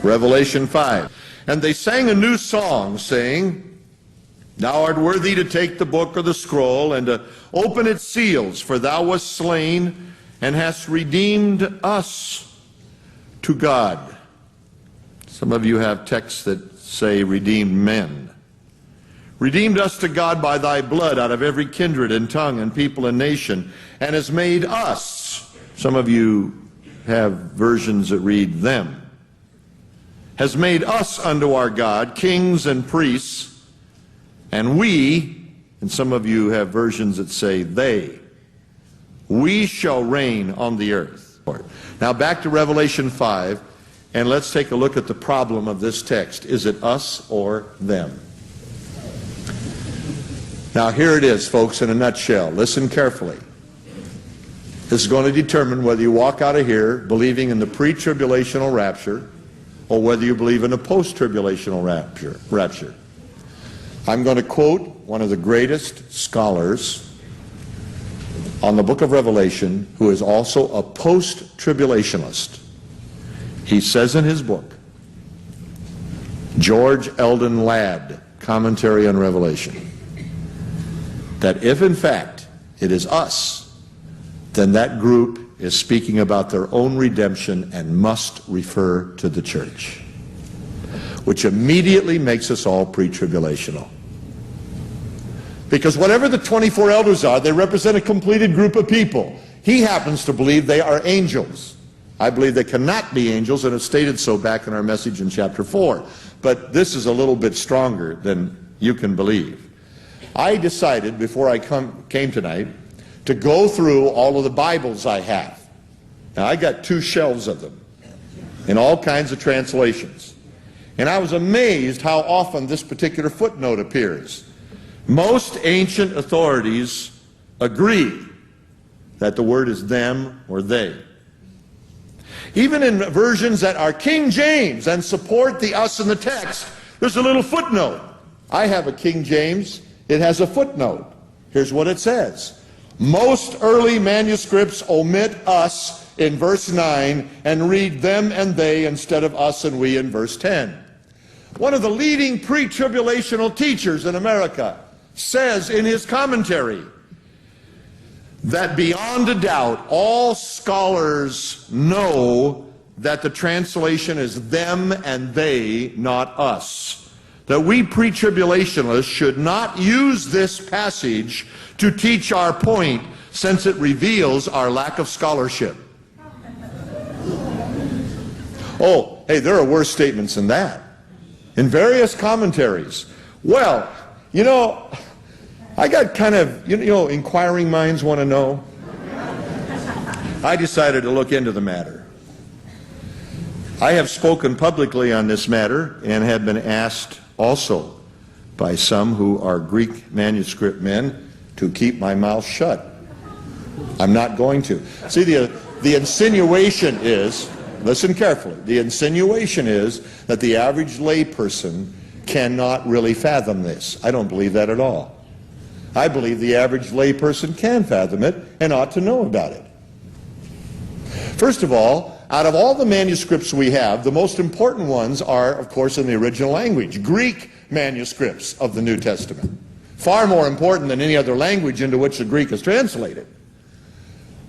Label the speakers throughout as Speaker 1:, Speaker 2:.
Speaker 1: Revelation 5. And they sang a new song, saying, Thou art worthy to take the book or the scroll, and to open its seals, for thou wast slain, and hast redeemed us to God. Some of you have texts that say redeemed men. Redeemed us to God by thy blood out of every kindred and tongue and people and nation, and has made us, some of you have versions that read them, has made us unto our God kings and priests, and we, and some of you have versions that say they, we shall reign on the earth. Now back to Revelation 5, and let's take a look at the problem of this text. Is it us or them? Now here it is, folks, in a nutshell. Listen carefully. This is going to determine whether you walk out of here believing in the pre-tribulational rapture or whether you believe in a post-tribulational rapture. I'm going to quote one of the greatest scholars on the book of Revelation, who is also a post-tribulationist. He says in his book, George Eldon Ladd, Commentary on Revelation, that if in fact it is us, then that group is speaking about their own redemption and must refer to the church, which immediately makes us all pre-tribulational. Because whatever the 24 elders are, they represent a completed group of people. He happens to believe they are angels. I believe they cannot be angels, and have stated so back in our message in chapter 4. But this is a little bit stronger than you can believe. I decided before I came tonight to go through all of the Bibles I have. Now I got 2 shelves of them in all kinds of translations. And I was amazed how often this particular footnote appears. Most ancient authorities agree that the word is them or they. Even in versions that are King James and support the us in the text, there's a little footnote. I have a King James. It has a footnote. Here's what it says. Most early manuscripts omit us in verse 9 and read them and they instead of us and we in verse 10. One of the leading pre-tribulational teachers in America says in his commentary that beyond a doubt all scholars know that the translation is them and they, not us. That we pre-tribulationists should not use this passage to teach our point, since it reveals our lack of scholarship. Oh, hey, there are worse statements than that. In various commentaries. Well, you know, I got kind of, inquiring minds want to know. I decided to look into the matter. I have spoken publicly on this matter and have been asked also by some who are Greek manuscript men to keep my mouth shut. I'm not going to. See, the insinuation is, listen carefully, the insinuation is that the average layperson cannot really fathom this. I don't believe that at all. I believe the average layperson can fathom it and ought to know about it. First of all, out of all the manuscripts we have, the most important ones are, of course, in the original language, Greek manuscripts of the New Testament. Far more important than any other language into which the Greek is translated.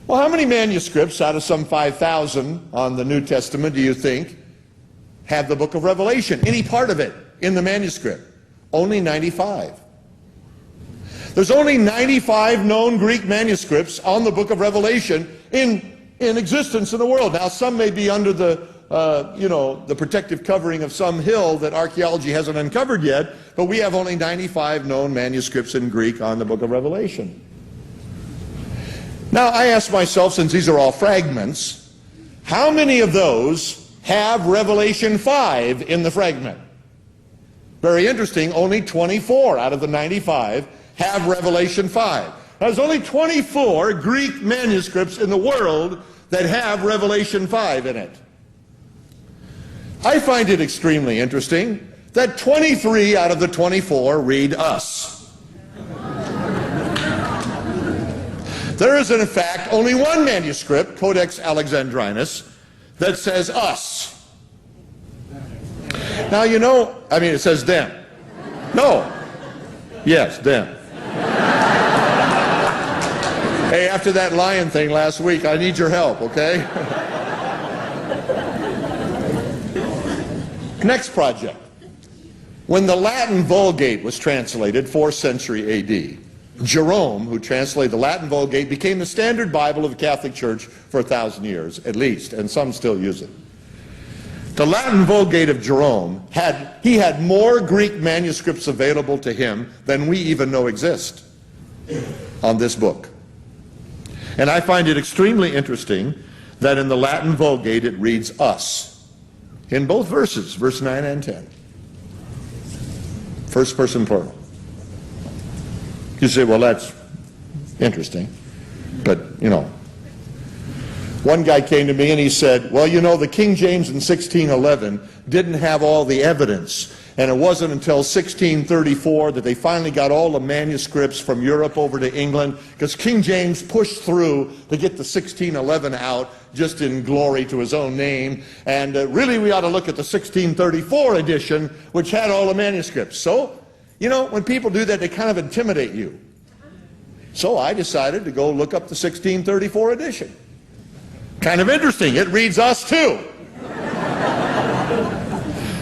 Speaker 1: Well, how many manuscripts out of some 5,000 on the New Testament do you think have the book of Revelation, any part of it, in the manuscript? Only 95. There's only 95 known Greek manuscripts on the book of Revelation in existence in the world. Now, some may be under the protective covering of some hill that archaeology hasn't uncovered yet, but we have only 95 known manuscripts in Greek on the book of Revelation. Now, I ask myself, since these are all fragments, how many of those have Revelation 5 in the fragment? Very interesting, only 24 out of the 95 have Revelation 5. There's only 24 Greek manuscripts in the world that have Revelation 5 in it. I find it extremely interesting that 23 out of the 24 read us. There is, in fact, only one manuscript, Codex Alexandrinus, that says us. Now, you know, I mean, it says them. No. Yes, them. Hey, after that lion thing last week, I need your help, okay? Next project. When the Latin Vulgate was translated, 4th century A.D., Jerome, who translated the Latin Vulgate, became the standard Bible of the Catholic Church for 1,000 years, at least, and some still use it. The Latin Vulgate of Jerome had more Greek manuscripts available to him than we even know exist on this book. And I find it extremely interesting that in the Latin Vulgate it reads us in both verses, verse 9 and 10. First person plural. You say, well, that's interesting. But, you know, one guy came to me and he said, well, you know, the King James in 1611 didn't have all the evidence. And it wasn't until 1634 that they finally got all the manuscripts from Europe over to England, because King James pushed through to get the 1611 out just in glory to his own name. And really we ought to look at the 1634 edition, which had all the manuscripts. So, you know, when people do that, they kind of intimidate you. So I decided to go look up the 1634 edition. Kind of interesting. It reads us too.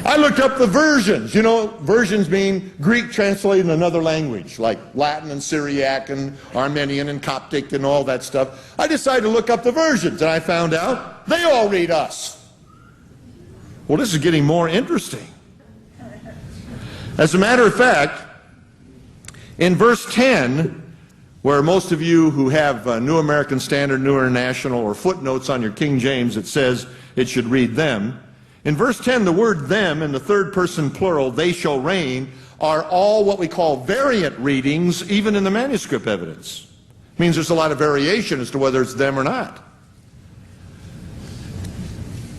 Speaker 1: I looked up the versions. You know, versions mean Greek translated in another language, like Latin and Syriac and Armenian and Coptic and all that stuff. I decided to look up the versions, and I found out they all read us. Well, this is getting more interesting. As a matter of fact, in verse 10, where most of you who have New American Standard, New International, or footnotes on your King James, it says it should read them. In verse 10, the word them in the third person plural, they shall reign, are all what we call variant readings, even in the manuscript evidence. It means there's a lot of variation as to whether it's them or not.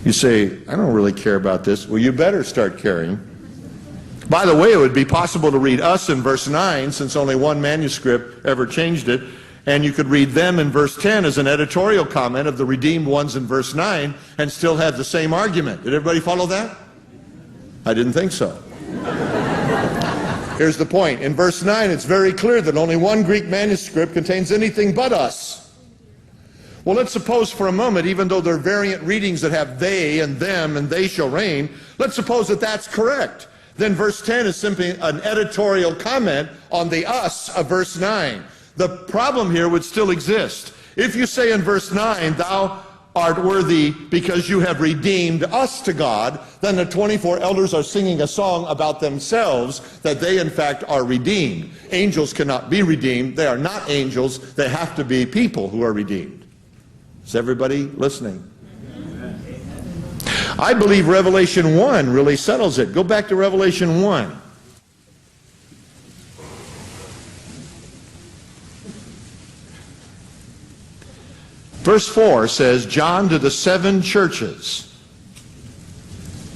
Speaker 1: You say, I don't really care about this. Well, you better start caring. By the way, it would be possible to read us in verse 9, since only one manuscript ever changed it, and you could read them in verse 10 as an editorial comment of the redeemed ones in verse 9 and still have the same argument. Did everybody follow that? I didn't think so. Here's the point. In verse 9, it's very clear that only one Greek manuscript contains anything but us. Well, let's suppose for a moment, even though there are variant readings that have they and them and they shall reign, let's suppose that that's correct. Then verse 10 is simply an editorial comment on the us of verse 9. The problem here would still exist. If you say in verse 9, thou art worthy because you have redeemed us to God, then the 24 elders are singing a song about themselves that they in fact are redeemed. Angels cannot be redeemed. They are not angels. They have to be people who are redeemed. Is everybody listening? I believe Revelation 1 really settles it. Go back to Revelation 1. Verse 4 says, John to the 7 churches.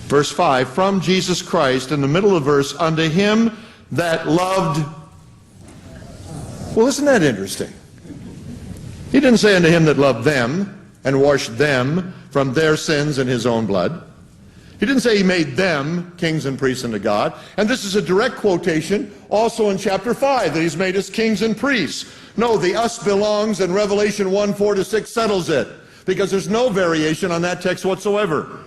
Speaker 1: Verse 5, from Jesus Christ, in the middle of the verse, unto him that loved. Well, isn't that interesting? He didn't say unto him that loved them and washed them from their sins in his own blood. He didn't say he made them kings and priests unto God. And this is a direct quotation also in chapter 5, that he's made us kings and priests. No, the us belongs, and Revelation 1, 4-6 settles it, because there's no variation on that text whatsoever.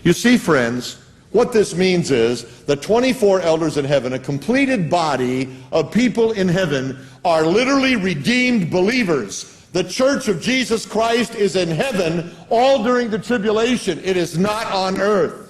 Speaker 1: You see, friends, what this means is the 24 elders in heaven, a completed body of people in heaven, are literally redeemed believers. The church of Jesus Christ is in heaven all during the tribulation. It is not on earth.